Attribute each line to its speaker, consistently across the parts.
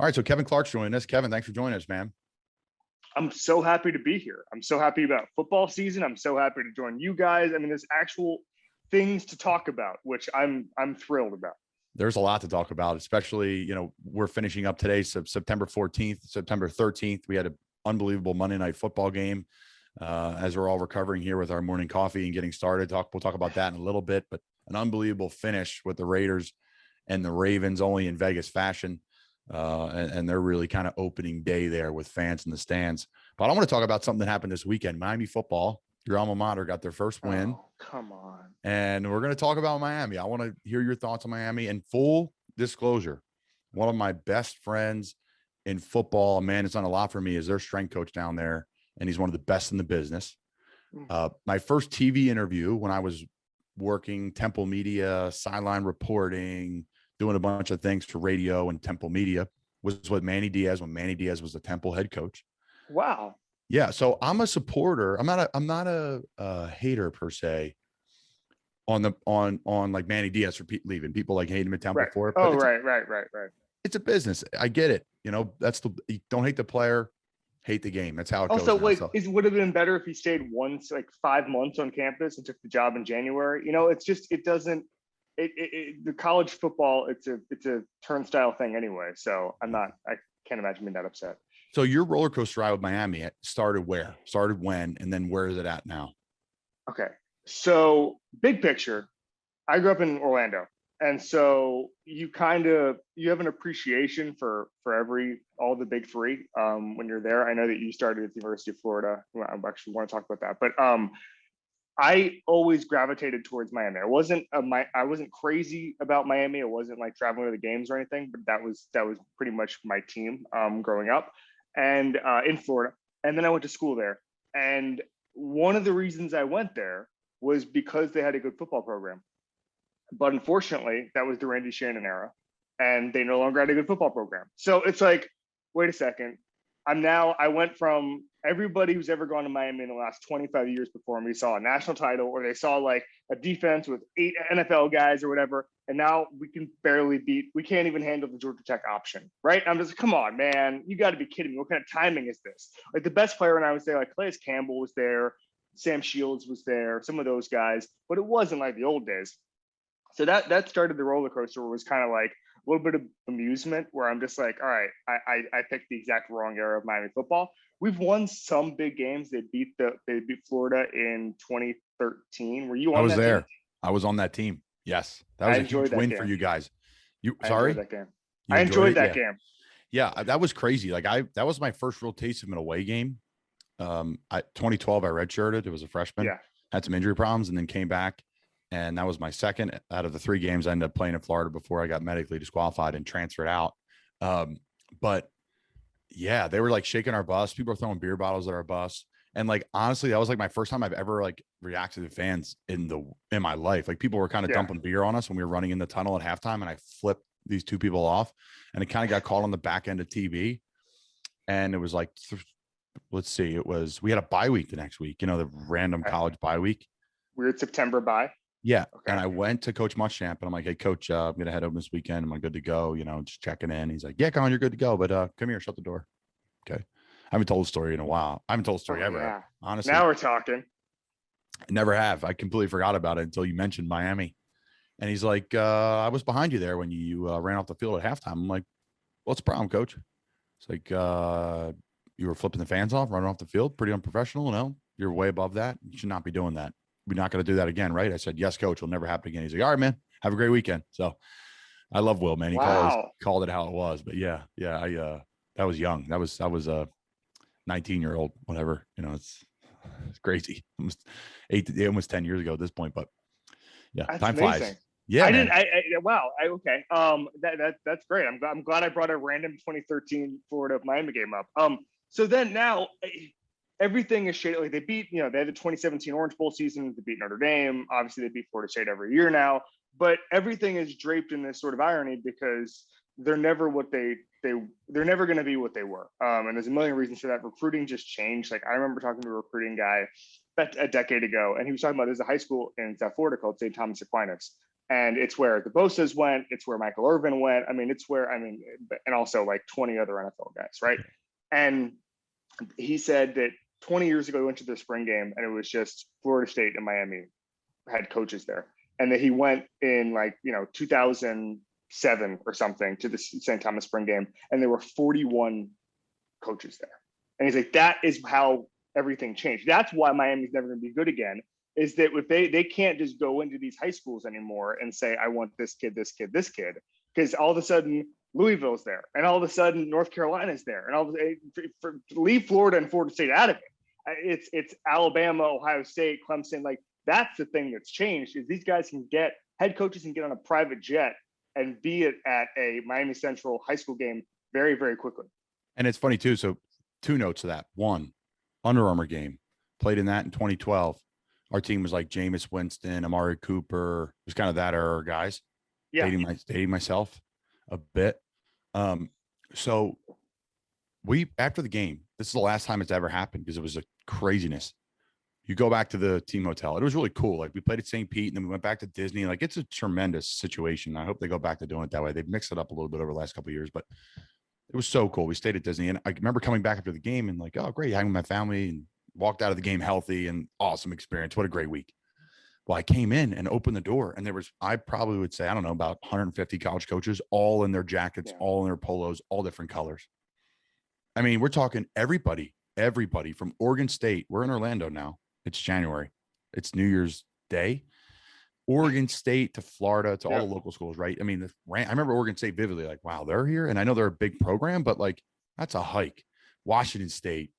Speaker 1: All right, so Kevin Clark's joining us. Kevin, thanks for joining us, man.
Speaker 2: I'm so happy to be here. I'm so happy about football season. I'm so happy to join you guys. I mean, there's actual things to talk about, which I'm thrilled about.
Speaker 1: There's a lot to talk about, especially, we're finishing up today, so September 14th, September 13th. We had an unbelievable Monday Night Football game as we're all recovering here with our morning coffee and getting started. We'll talk about that in a little bit, but an unbelievable finish with the Raiders and the Ravens, only in Vegas fashion. And they're really kind of opening day there with fans in the stands. But I want to talk about something that happened this weekend. Miami football, your alma mater, got their first win.
Speaker 2: Oh, come on.
Speaker 1: And we're going to talk about Miami. I want to hear your thoughts on Miami. And full disclosure, one of my best friends in football, a man that's done a lot for me, is their strength coach down there. And he's one of the best in the business. My first TV interview when I was working Temple Media, sideline reporting, doing a bunch of things for radio and Temple Media, was with Manny Diaz when Manny Diaz was the Temple head coach.
Speaker 2: Wow.
Speaker 1: Yeah. So I'm a supporter. I'm not a hater per se on like Manny Diaz for leaving. People like hate him at Temple for it.
Speaker 2: Oh, right.
Speaker 1: It's a business. I get it. That's you don't hate the player, hate the game. That's how it goes.
Speaker 2: Also, would have been better if he stayed 5 months on campus and took the job in January. It's just, it doesn't, the college football, it's a turnstile thing anyway. So I can't imagine being that upset.
Speaker 1: So your roller coaster ride with Miami started where? Started when? And then where is it at now?
Speaker 2: Okay. So big picture, I grew up in Orlando. And so you have an appreciation for all the big three when you're there. I know that you started at the University of Florida. I actually want to talk about that. But I always gravitated towards Miami. I wasn't crazy about Miami. It wasn't like traveling to the games or anything, but that was pretty much my team growing up and in Florida. And then I went to school there. And one of the reasons I went there was because they had a good football program. But unfortunately, that was the Randy Shannon era, and they no longer had a good football program. So it's like, wait a second. I went from everybody who's ever gone to Miami in the last 25 years before me saw a national title, or they saw like a defense with 8 NFL guys or whatever. And now we can't even handle the Georgia Tech option, right? I'm just, come on, man, you got to be kidding me. What kind of timing is this? Like the best player when I was there, like Calais Campbell was there, Sam Shields was there, some of those guys, but it wasn't like the old days. So that started the roller coaster, where it was kind of like a little bit of amusement, where I'm just like, all right, I picked the exact wrong era of Miami football. We've won some big games. They beat Florida in 2013. Were you on that team? I was there.
Speaker 1: I was on that team. Yes. That was a huge win for you guys. Sorry?
Speaker 2: I enjoyed that game.
Speaker 1: Yeah, that was crazy. Like that was my first real taste of an away game. 2012, I redshirted. It was a freshman.
Speaker 2: Yeah.
Speaker 1: Had some injury problems and then came back. And that was my second out of the 3 games I ended up playing in Florida before I got medically disqualified and transferred out. But yeah, they were like shaking our bus. People were throwing beer bottles at our bus. And like, honestly, that was like my first time I've ever like reacted to fans in my life. Like people were kind of dumping beer on us when we were running in the tunnel at halftime, and I flipped these 2 people off, and it kind of got caught on the back end of TV. And it was like, we had a bye week the next week, the random college bye week.
Speaker 2: Weird September bye.
Speaker 1: Yeah. Okay. And I went to Coach Muschamp and I'm like, hey, Coach, I'm going to head over this weekend. Am I good to go? Just checking in. He's like, yeah, Colin, you're good to go. But come here, shut the door. Okay. I haven't told the story in a while. I haven't told the story ever. Yeah. Honestly.
Speaker 2: Now we're talking.
Speaker 1: I never have. I completely forgot about it until you mentioned Miami. And he's like, I was behind you there when you ran off the field at halftime. I'm like, what's the problem, Coach? It's like, you were flipping the fans off, running off the field. Pretty unprofessional. No, you're way above that. You should not be doing that. We're not going to do that again, right? I said, yes, Coach, it'll never happen again. He's like, all right, man, have a great weekend. So I love Will, man. He called it how it was. But yeah, that was young. That was a 19-year-old, whatever. It's crazy. Almost 10 years ago at this point. But yeah,
Speaker 2: that's
Speaker 1: time
Speaker 2: amazing.
Speaker 1: flies. Yeah,
Speaker 2: wow. Okay. That's great. I'm glad I brought a random 2013 Florida Miami game up. So then now everything is shaded. Like they beat, they had the 2017 Orange Bowl season. They beat Notre Dame. Obviously, they beat Florida State every year now. But everything is draped in this sort of irony because they're never what they're never going to be what they were. And there's a million reasons for that. Recruiting just changed. Like I remember talking to a recruiting guy a decade ago, and he was talking about there's a high school in South Florida called St. Thomas Aquinas. And it's where the Bosa's went. It's where Michael Irvin went. I mean, and also like 20 other NFL guys, right? And he said that 20 years ago, he went to the spring game and it was just Florida State and Miami had coaches there. And that he went in 2007 or something to the St. Thomas spring game, and there were 41 coaches there. And he's like, that is how everything changed. That's why Miami's never going to be good again, is that if they can't just go into these high schools anymore and say, I want this kid, because all of a sudden Louisville's there, and all of a sudden North Carolina's there, and leave Florida and Florida State out of it. It's Alabama, Ohio State, Clemson. Like, that's the thing that's changed, is these guys head coaches can get on a private jet and be at a Miami Central high school game very, very quickly.
Speaker 1: And it's funny too. So 2 notes of that. 1, Under Armour game, played in that in 2012. Our team was like Jameis Winston, Amari Cooper. It was kind of that era guys.
Speaker 2: Yeah.
Speaker 1: Dating myself a bit. So after the game, this is the last time it's ever happened because it was a craziness. You go back to the team hotel. It was really cool. Like, we played at St. Pete and then we went back to Disney. Like, it's a tremendous situation. I hope they go back to doing it that way. They've mixed it up a little bit over the last couple of years, but it was so cool. We stayed at Disney, and I remember coming back after the game and like, oh, great, hanging with my family, and walked out of the game healthy and awesome experience. What a great week. Well, I came in and opened the door, and there was, I probably would say, I don't know, about 150 college coaches, all in their jackets, all in their polos, all different colors. I mean, we're talking everybody from Oregon State. We're in Orlando now. It's January. It's New Year's Day. Oregon State to Florida to all the local schools, right? I mean, I remember Oregon State vividly, like, wow, they're here. And I know they're a big program, but like, that's a hike. Washington State,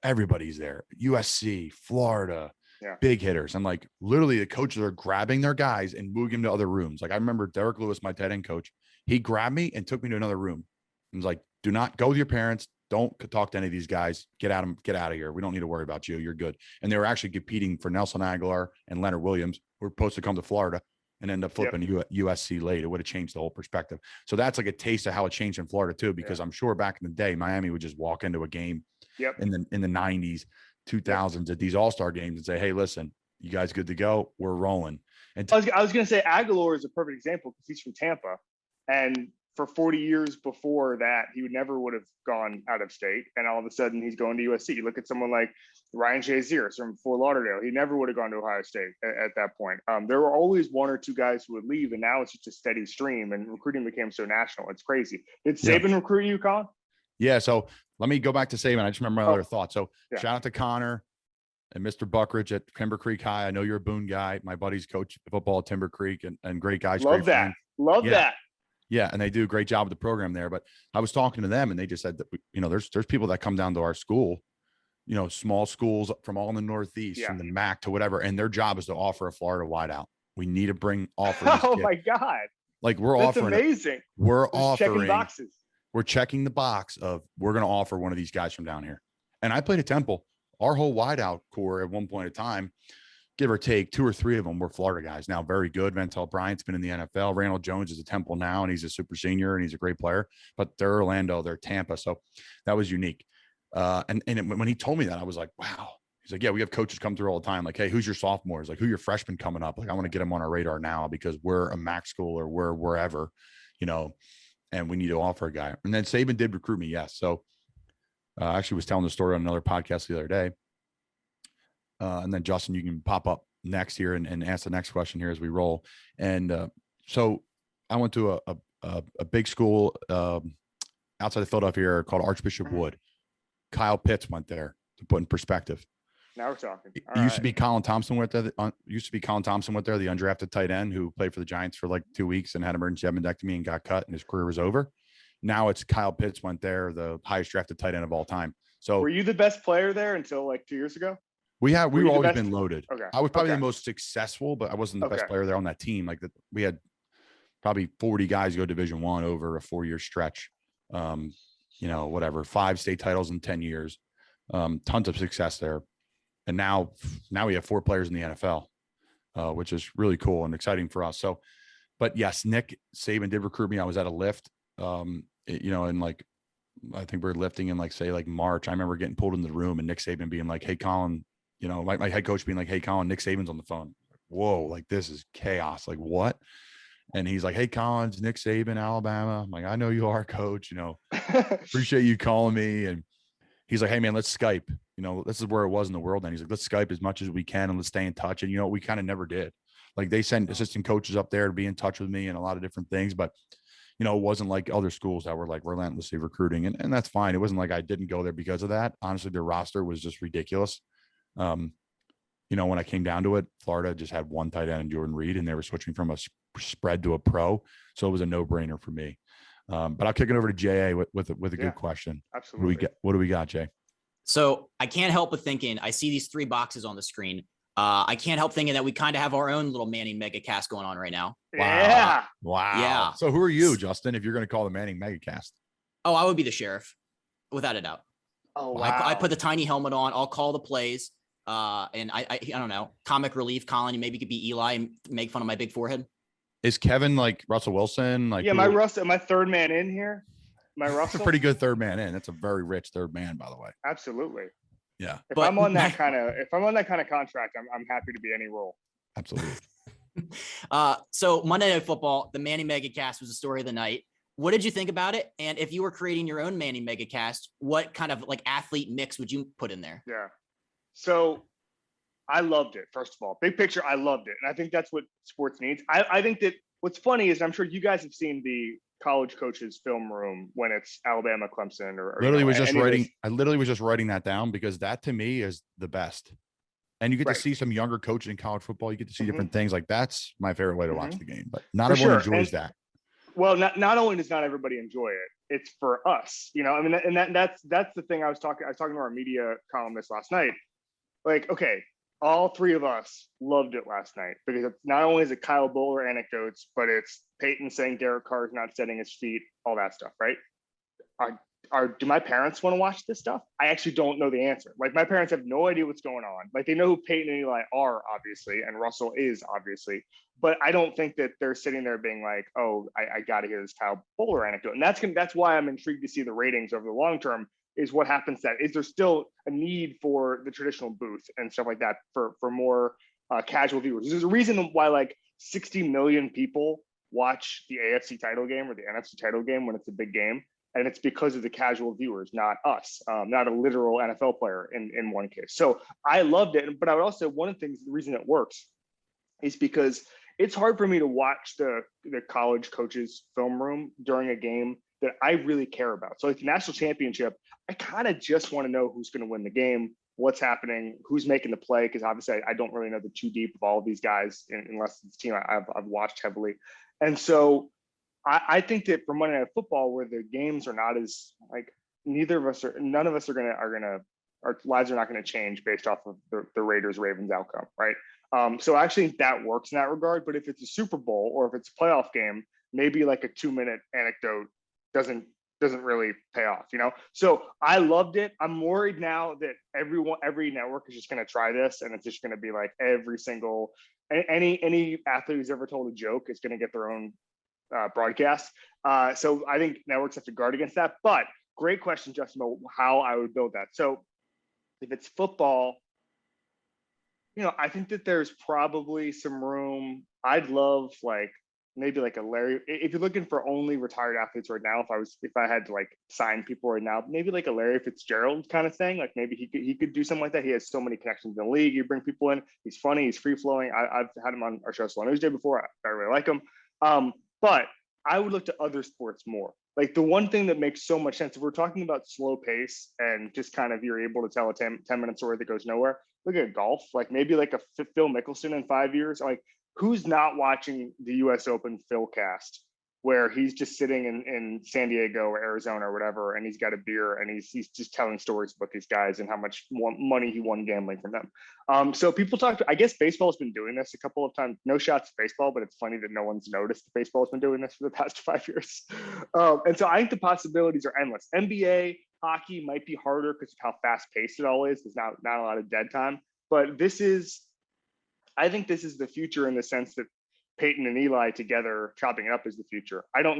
Speaker 1: everybody's there. USC, Florida, big hitters. And like, literally the coaches are grabbing their guys and moving them to other rooms. Like, I remember Derek Lewis, my tight end coach, he grabbed me and took me to another room. He was like, do not go with your parents. Don't talk to any of these guys. Get out of here. We don't need to worry about you. You're good. And they were actually competing for Nelson Aguilar and Leonard Williams, who were supposed to come to Florida and end up flipping USC late. It would have changed the whole perspective. So that's like a taste of how it changed in Florida too, because I'm sure back in the day, Miami would just walk into a game in the 90s, 2000s at these all-star games and say, hey, listen, you guys good to go? We're rolling. And
Speaker 2: I was going to say Aguilar is a perfect example because he's from Tampa, and for 40 years before that, he would have gone out of state, and all of a sudden he's going to USC. You look at someone like Ryan Shazier from Fort Lauderdale. He never would have gone to Ohio State at that point. There were always 1 or 2 guys who would leave, and now it's just a steady stream, and recruiting became so national. It's crazy. Did Saban recruit you, Colin?
Speaker 1: Yeah, so let me go back to Saban. I just remember my other thoughts. So shout out to Connor and Mr. Buckridge at Timber Creek High. I know you're a Boone guy. My buddy's coach football at Timber Creek, and great guys.
Speaker 2: Love that. Love that.
Speaker 1: Yeah, and they do a great job with the program there. But I was talking to them, and they just said that, there's people that come down to our school, small schools from all in the Northeast, from the MAC to whatever, and their job is to offer a Florida wideout. We need to bring offers.
Speaker 2: Oh my God!
Speaker 1: Like, we're
Speaker 2: That's
Speaker 1: offering.
Speaker 2: Amazing.
Speaker 1: We're
Speaker 2: Just
Speaker 1: offering
Speaker 2: checking boxes.
Speaker 1: We're checking the box of we're going to offer one of these guys from down here. And I played at Temple. Our whole wideout core at one point in time, give or take 2 or 3 of them were Florida guys. Now, very good. Ventel Bryant's been in the NFL. Randall Jones is a Temple now, and he's a super senior, and he's a great player. But they're Orlando, they're Tampa. So that was unique. When he told me that, I was like, wow. He's like, yeah, we have coaches come through all the time. Like, hey, who's your sophomores? Like, who your freshmen coming up? Like, I want to get them on our radar now because we're a MAC school or we're wherever, and we need to offer a guy. And then Saban did recruit me. Yes. So I actually was telling the story on another podcast the other day. And then Justin, you can pop up next here and ask the next question here as we roll. And so I went to a big school outside of Philadelphia here called Archbishop Wood. Kyle Pitts went there, to put in perspective.
Speaker 2: Now we're talking.
Speaker 1: Used to be Colin Thompson went there. The undrafted tight end who played for the Giants for like 2 weeks and had emergency appendectomy and got cut, and his career was over. Now it's Kyle Pitts went there, the highest drafted tight end of all time. So
Speaker 2: were you the best player there until like 2 years ago?
Speaker 1: We were always been loaded.
Speaker 2: Okay.
Speaker 1: I was probably the most successful, but I wasn't the best player there on that team. Like we had probably 40 guys go Division I over a 4-year stretch. 5 state titles in 10 years. Tons of success there. And now we have 4 players in the NFL, which is really cool and exciting for us. So, but yes, Nick Saban did recruit me. I was at a lift, and like, I think we were lifting in like March. I remember getting pulled into the room and Nick Saban being like, hey, Colin, my head coach being like, hey, Colin, Nick Saban's on the phone. whoa, like this is chaos. Like what? And he's like, hey, Collins, Nick Saban, Alabama. I'm like, I know you are, coach. Appreciate you calling me. And he's like, hey, man, let's Skype. This is where it was in the world. And he's like, let's Skype as much as we can and let's stay in touch. And, we kind of never did. Like they sent assistant coaches up there to be in touch with me and a lot of different things. But, it wasn't like other schools that were like relentlessly recruiting. And that's fine. It wasn't like I didn't go there because of that. Honestly, their roster was just ridiculous. When I came down to it, Florida just had one tight end, Jordan Reed, and they were switching from a spread to a pro. So it was a no-brainer for me. But I'll kick it over to JA with a good question.
Speaker 2: Absolutely.
Speaker 1: What do we got, Jay?
Speaker 3: So I can't help but thinking, I see these 3 boxes on the screen. I can't help thinking that we kind of have our own little Manning Megacast going on right now.
Speaker 2: Yeah.
Speaker 1: Wow.
Speaker 3: Yeah.
Speaker 1: So who are you, Justin, if you're going to call the Manning Megacast?
Speaker 3: Oh, I would be the sheriff, without a doubt.
Speaker 2: Oh, wow.
Speaker 3: I put the tiny helmet on. I'll call the plays. And I don't know, comic relief, Colin, you maybe could be Eli and make fun of my big forehead.
Speaker 1: Is Kevin like Russell Wilson? Like,
Speaker 2: yeah, my third man in here.
Speaker 1: That's a pretty good third man in. That's a very rich third man, by the way.
Speaker 2: Absolutely.
Speaker 1: Yeah.
Speaker 2: If I'm on that kind of contract, I'm happy to be any role.
Speaker 1: Absolutely.
Speaker 3: So Monday Night Football, the Manning Megacast was the story of the night. What did you think about it? And if you were creating your own Manning Megacast, what kind of like athlete mix would you put in there?
Speaker 2: Yeah. So I loved it. First of all, big picture, I loved it. And I think that's what sports needs. I think that what's funny is I'm sure you guys have seen the college coaches film room when it's Alabama, Clemson, or
Speaker 1: I literally was just writing that down because that to me is the best. And you get to see some younger coaches in college football. You get to see different things. Like that's my favorite way to watch the game, but not everyone enjoys that.
Speaker 2: Well, not only does not everybody enjoy it, it's for us, I mean, and that's the thing I was talking to our media columnist last night. Like, okay, all 3 of us loved it last night because it's not only is it Kyle Bowler anecdotes, but it's Peyton saying Derek Carr is not setting his feet, all that stuff, right? Do my parents want to watch this stuff? I actually don't know the answer. Like my parents have no idea what's going on. Like they know who Peyton and Eli are, obviously, and Russell is obviously, but I don't think that they're sitting there being like, oh, I got to hear this Kyle Bowler anecdote. And that's why I'm intrigued to see the ratings over the long term. Is what happens that is there still a need for the traditional booth and stuff like that for more casual viewers? There's a reason why like 60 million people watch the AFC title game or the NFC title game when it's a big game. And it's because of the casual viewers, not us, not a literal NFL player in one case. So I loved it. But I would also, one of the things, the reason it works is because it's hard for me to watch the college coaches film room during a game that I really care about. So like the national championship, I kind of just want to know who's going to win the game, what's happening, who's making the play. Because obviously I don't really know the too deep of all of these guys unless it's a team I've watched heavily. And so I think that for Monday Night Football, where the games are not as like none of us are our lives are not going to change based off of the Raiders Ravens outcome, right? So I actually think that works in that regard. But if it's a Super Bowl or if it's a playoff game, maybe like a 2-minute anecdote doesn't really pay off, So I loved it. I'm worried now that every network is just going to try this, and it's just going to be like every single any athlete who's ever told a joke is going to get their own broadcast. So I think networks have to guard against that. But great question, Justin, about how I would build that. So if it's football, I think that there's probably some room. I'd love maybe like a Larry. If you're looking for only retired athletes right now, if I had to like sign people right now, maybe like a Larry Fitzgerald kind of thing. Like maybe he could do something like that. He has so many connections in the league. You bring people in. He's funny. He's free flowing. I've had him on our show Slow News Day before. I really like him. But I would look to other sports more. Like the one thing that makes so much sense, if we're talking about slow pace and just kind of you're able to tell a 10-minute story that goes nowhere, look at golf. Like maybe like a Phil Mickelson in 5 years. Like who's not watching the US Open Philcast where he's just sitting in San Diego or Arizona or whatever, and he's got a beer and he's just telling stories about these guys and how much money he won gambling from them. So people I guess baseball's been doing this a couple of times. No shots to baseball, but it's funny that no one's noticed that baseball's been doing this for the past 5 years. And so I think the possibilities are endless. NBA, hockey might be harder because of how fast paced it all is. There's not a lot of dead time, but I think this is the future in the sense that Peyton and Eli together chopping it up is the future. I think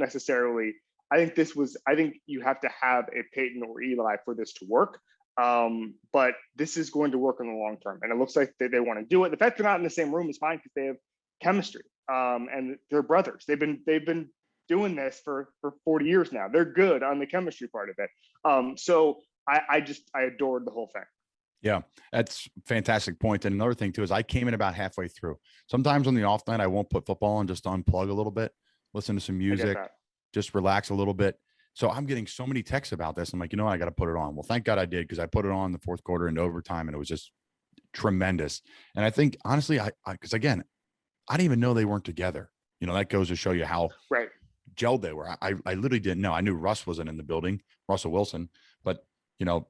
Speaker 2: you have to have a Peyton or Eli for this to work. But this is going to work in the long term. And it looks like they want to do it. The fact they're not in the same room is fine because they have chemistry. And they're brothers. They've been doing this for 40 years now. They're good on the chemistry part of it. So I adored the whole thing.
Speaker 1: Yeah, that's a fantastic point. And another thing too is I came in about halfway through. Sometimes on the off night, I won't put football on, just unplug a little bit, listen to some music, just relax a little bit. So I'm getting so many texts about this. I'm like, you know what? I got to put it on. Well, thank God I did, because I put it on the fourth quarter into overtime, and it was just tremendous. And I think honestly, because again, I didn't even know they weren't together. You know, that goes to show you how gelled they were. I literally didn't know. I knew Russ wasn't in the building, Russell Wilson, but you know,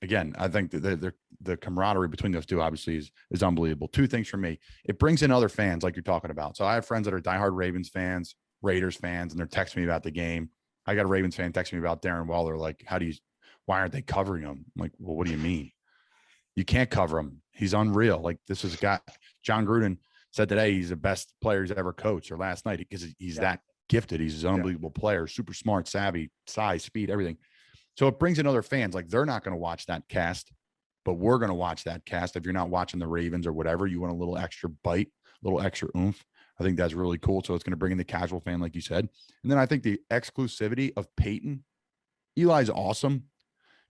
Speaker 1: again, I think that the camaraderie between those two obviously is unbelievable. Two things for me. It brings in other fans like you're talking about. So I have friends that are diehard Ravens fans, Raiders fans, and they're texting me about the game. I got a Ravens fan texting me about Darren Waller. Like, why aren't they covering him? I'm like, well, what do you mean? You can't cover him. He's unreal. Like, this is a guy, John Gruden said today, he's the best player he's ever coached, or last night, because he's that gifted. He's an unbelievable player, super smart, savvy, size, speed, everything. So it brings in other fans. Like, they're not going to watch that cast, but we're going to watch that cast. If you're not watching the Ravens or whatever, you want a little extra bite, a little extra oomph. I think that's really cool. So it's going to bring in the casual fan, like you said. And then I think the exclusivity of Peyton. Eli's awesome,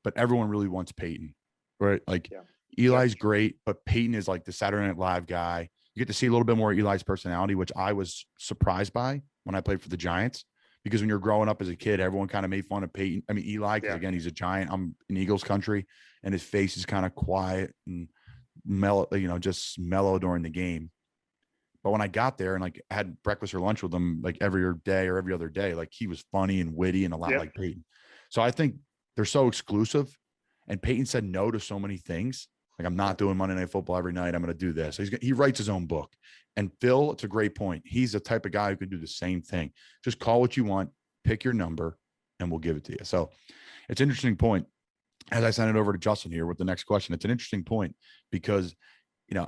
Speaker 1: but everyone really wants Peyton, right? Like, Eli's great, but Peyton is like the Saturday Night Live guy. You get to see a little bit more of Eli's personality, which I was surprised by when I played for the Giants. Because when you're growing up as a kid, everyone kind of made fun of Peyton. I mean, Eli, because again, he's a Giant. I'm in Eagles country, and his face is kind of quiet and mellow, you know, just mellow during the game. But when I got there and like had breakfast or lunch with him, like every day or every other day, like he was funny and witty and a lot like Peyton. So I think they're so exclusive. And Peyton said no to so many things. Like, I'm not doing Monday Night Football every night. I'm going to do this. He writes his own book. And Phil, it's a great point. He's the type of guy who can do the same thing. Just call what you want, pick your number, and we'll give it to you. So it's an interesting point. As I send it over to Justin here with the next question, it's an interesting point because, you know,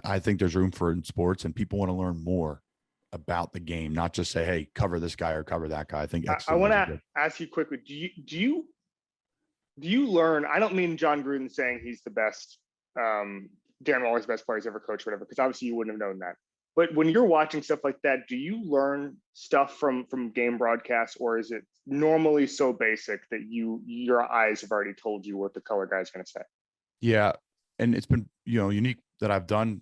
Speaker 1: I think there's room for in sports, and people want to learn more about the game, not just say, hey, cover this guy or cover that guy. I think
Speaker 2: I want to ask you quickly, do you learn, I don't mean John Gruden saying he's the best, Darren Waller's best player he's ever coached, whatever, because obviously you wouldn't have known that. But when you're watching stuff like that, do you learn stuff from game broadcasts, or is it normally so basic that your eyes have already told you what the color guy's going to say?
Speaker 1: Yeah. And it's been, you know, unique that I've done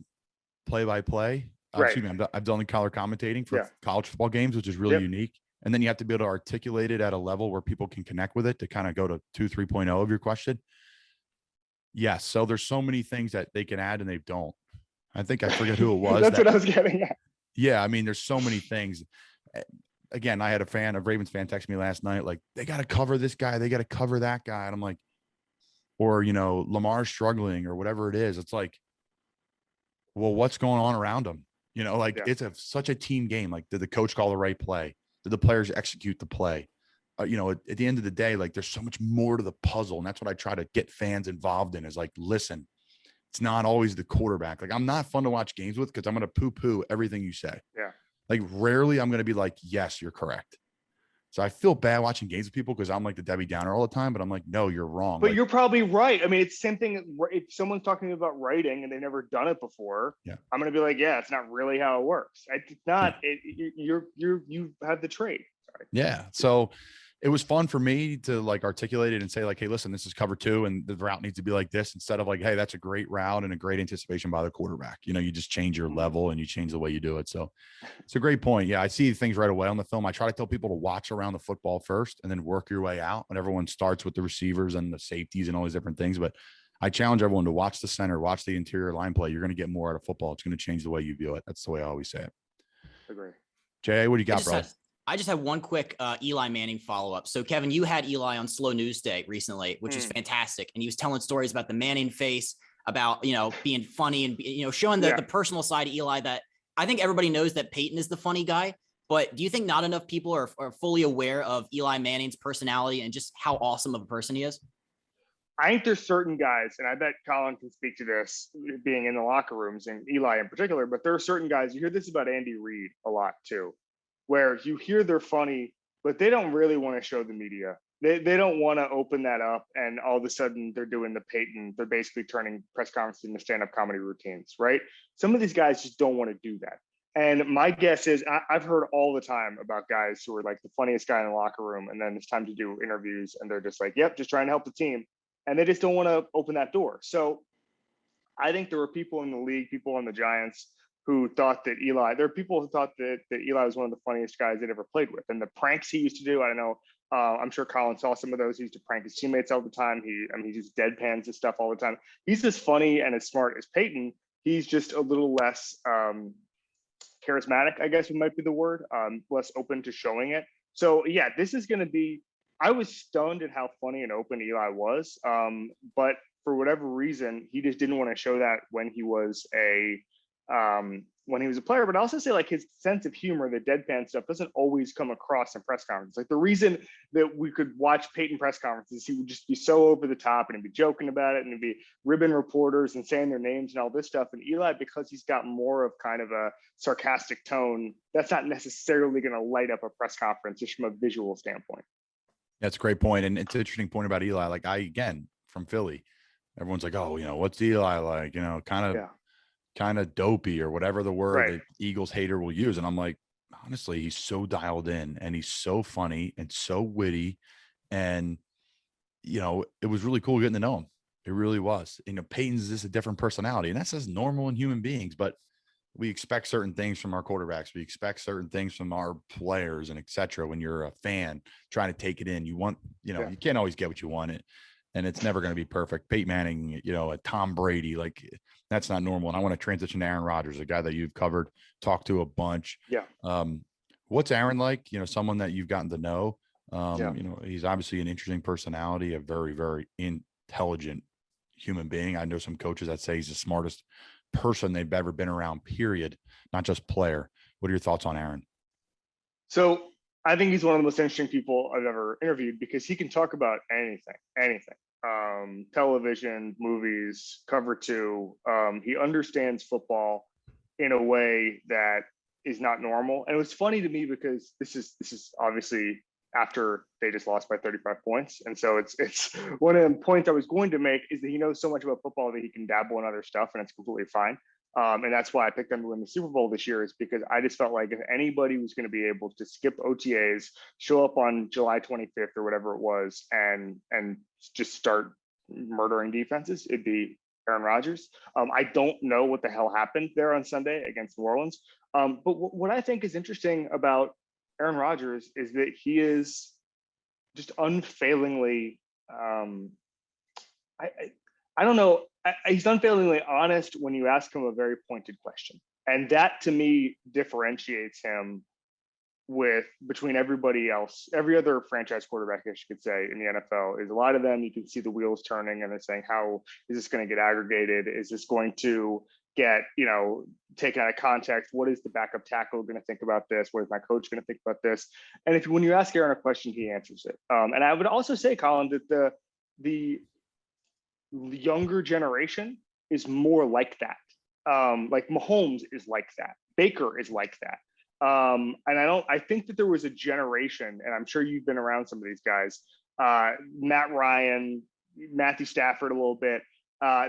Speaker 1: play-by-play. Excuse me, I've done the color commentating for college football games, which is really unique. And then you have to be able to articulate it at a level where people can connect with it to kind of go to 3.0 of your question. Yes. So there's so many things that they can add and they don't. I think I forget who it was.
Speaker 2: That's what I was getting at.
Speaker 1: Yeah. I mean, there's so many things. Again, I had a Ravens fan text me last night, like, they got to cover this guy. They got to cover that guy. And I'm like, or, you know, Lamar's struggling or whatever it is. It's like, well, what's going on around him? You know, like it's such a team game. Like, did the coach call the right play? Did the players execute the play? You know, at the end of the day, like, there's so much more to the puzzle. And that's what I try to get fans involved in, is like, listen, it's not always the quarterback. Like, I'm not fun to watch games with because I'm going to poo-poo everything you say.
Speaker 2: Yeah.
Speaker 1: Like, rarely I'm going to be like, yes, you're correct. So I feel bad watching games with people because I'm like the Debbie Downer all the time, but I'm like, no, you're wrong.
Speaker 2: But
Speaker 1: like,
Speaker 2: you're probably right. I mean, it's the same thing. If someone's talking about writing and they've never done it before, I'm going to be like, yeah, it's not really how it works. It's not. You have the trait. Sorry.
Speaker 1: Yeah. So it was fun for me to like articulate it and say like, hey, listen, this is cover 2 and the route needs to be like this, instead of like, hey, that's a great route and a great anticipation by the quarterback. You know, you just change your level and you change the way you do it. So it's a great point. Yeah. I see things right away on the film. I try to tell people to watch around the football first and then work your way out. And everyone starts with the receivers and the safeties and all these different things. But I challenge everyone to watch the center, watch the interior line play. You're going to get more out of football. It's going to change the way you view it. That's the way I always say it.
Speaker 2: Agree.
Speaker 1: Jay, what do you got, bro?
Speaker 3: I just have one quick Eli Manning follow-up. So, Kevin, you had Eli on Slow News Day recently, which was fantastic. And he was telling stories about the Manning face, about, you know, being funny and, you know, showing the personal side of Eli that I think everybody knows that Peyton is the funny guy. But do you think not enough people are fully aware of Eli Manning's personality and just how awesome of a person he is?
Speaker 2: I think there's certain guys, and I bet Colin can speak to this, being in the locker rooms, and Eli in particular, but there are certain guys, you hear this about Andy Reid a lot too, where you hear they're funny, but they don't really want to show the media They don't want to open that up, and all of a sudden they're doing the Peyton. They're basically turning press conferences into stand-up comedy routines, right? Some of these guys just don't want to do that. And my guess is I've heard all the time about guys who are like the funniest guy in the locker room, and then it's time to do interviews, and they're just like, "Yep, just trying to help the team," and they just don't want to open that door. So I think there were people in the league, people on the Giants, who thought that there are people who thought that Eli was one of the funniest guys they'd ever played with. And the pranks he used to do, I don't know, I'm sure Colin saw some of those. He used to prank his teammates all the time. He used deadpans and stuff all the time. He's as funny and as smart as Peyton. He's just a little less charismatic, I guess might be the word, less open to showing it. So yeah, this is going to be, I was stunned at how funny and open Eli was. But for whatever reason, he just didn't want to show that when he was a player. But I also say, like, his sense of humor, the deadpan stuff, doesn't always come across in press conferences. Like, the reason that we could watch Peyton press conferences, he would just be so over the top, and he'd be joking about it, and he'd be ribbing reporters and saying their names and all this stuff. And Eli, because he's got more of kind of a sarcastic tone, that's not necessarily going to light up a press conference just from a visual standpoint.
Speaker 1: That's a great point. And it's an interesting point about Eli. Like, again, from Philly, everyone's like, oh, what's Eli like? Kind of dopey, or whatever the word that Eagles hater will use. And I'm like, honestly, he's so dialed in, and he's so funny and so witty. And, it was really cool getting to know him. It really was. Peyton's just a different personality, and that's just normal in human beings, but we expect certain things from our quarterbacks. We expect certain things from our players and et cetera. When you're a fan trying to take it in, you want, you can't always get what you want. And it's never going to be perfect. Peyton Manning, a Tom Brady, like, that's not normal. And I want to transition to Aaron Rodgers, a guy that you've covered, talked to a bunch.
Speaker 2: Yeah.
Speaker 1: What's Aaron like? Someone that you've gotten to know. He's obviously an interesting personality, a very, very intelligent human being. I know some coaches that say he's the smartest person they've ever been around, period, not just player. What are your thoughts on Aaron?
Speaker 2: So I think he's one of the most interesting people I've ever interviewed, because he can talk about anything. Television, movies, cover two. He understands football in a way that is not normal. And it was funny to me because this is obviously after they just lost by 35 points. And so it's one of the points I was going to make is that he knows so much about football that he can dabble in other stuff, and it's completely fine. And that's why I picked them to win the Super Bowl this year, is because I just felt like if anybody was going to be able to skip OTAs, show up on July 25th or whatever it was, and just start murdering defenses, it'd be Aaron Rodgers. I don't know what the hell happened there on Sunday against New Orleans. But what I think is interesting about Aaron Rodgers is that he is just unfailingly, I don't know, he's unfailingly honest when you ask him a very pointed question. And that, to me, differentiates him between everybody else. Every other franchise quarterback, I could say, in the NFL, is a lot of them, you can see the wheels turning, and they're saying, how is this going to get aggregated? Is this going to get, taken out of context? What is the backup tackle going to think about this? What is my coach going to think about this? And when you ask Aaron a question, he answers it. And I would also say, Colin, that the younger generation is more like that. Like Mahomes is like that. Baker is like that. And I think that there was a generation, and I'm sure you've been around some of these guys, Matt Ryan, Matthew Stafford a little bit.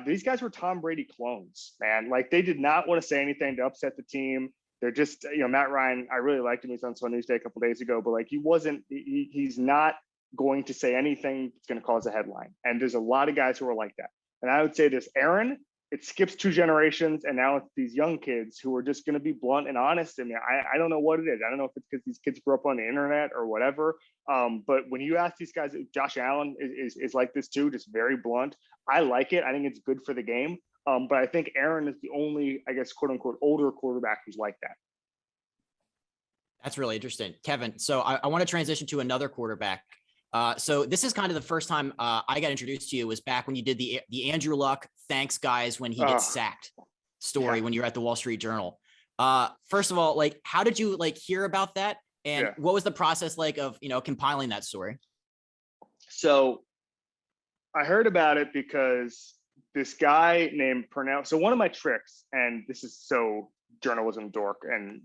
Speaker 2: These guys were Tom Brady clones, man. Like, they did not want to say anything to upset the team. They're just, Matt Ryan, I really liked him. He was on Slow News Day a couple days ago, but like, he's not going to say anything that's going to cause a headline. And there's a lot of guys who are like that. And I would say this, Aaron, it skips 2 generations, and now it's these young kids who are just going to be blunt and honest. I mean, I don't know what it is. I don't know if it's because these kids grew up on the internet or whatever. But when you ask these guys, Josh Allen is like this too, just very blunt. I like it. I think it's good for the game. But I think Aaron is the only, I guess, quote unquote, older quarterback who's like that.
Speaker 3: That's really interesting, Kevin. So I want to transition to another quarterback. So this is kind of the first time I got introduced to you, was back when you did the Andrew Luck thanks guys when he gets sacked story when you're at the Wall Street Journal. First of all, like, how did you hear about that? And what was the process like of, compiling that story?
Speaker 2: So I heard about it because this guy named Purnell. So one of my tricks, and this is so journalism dork, and,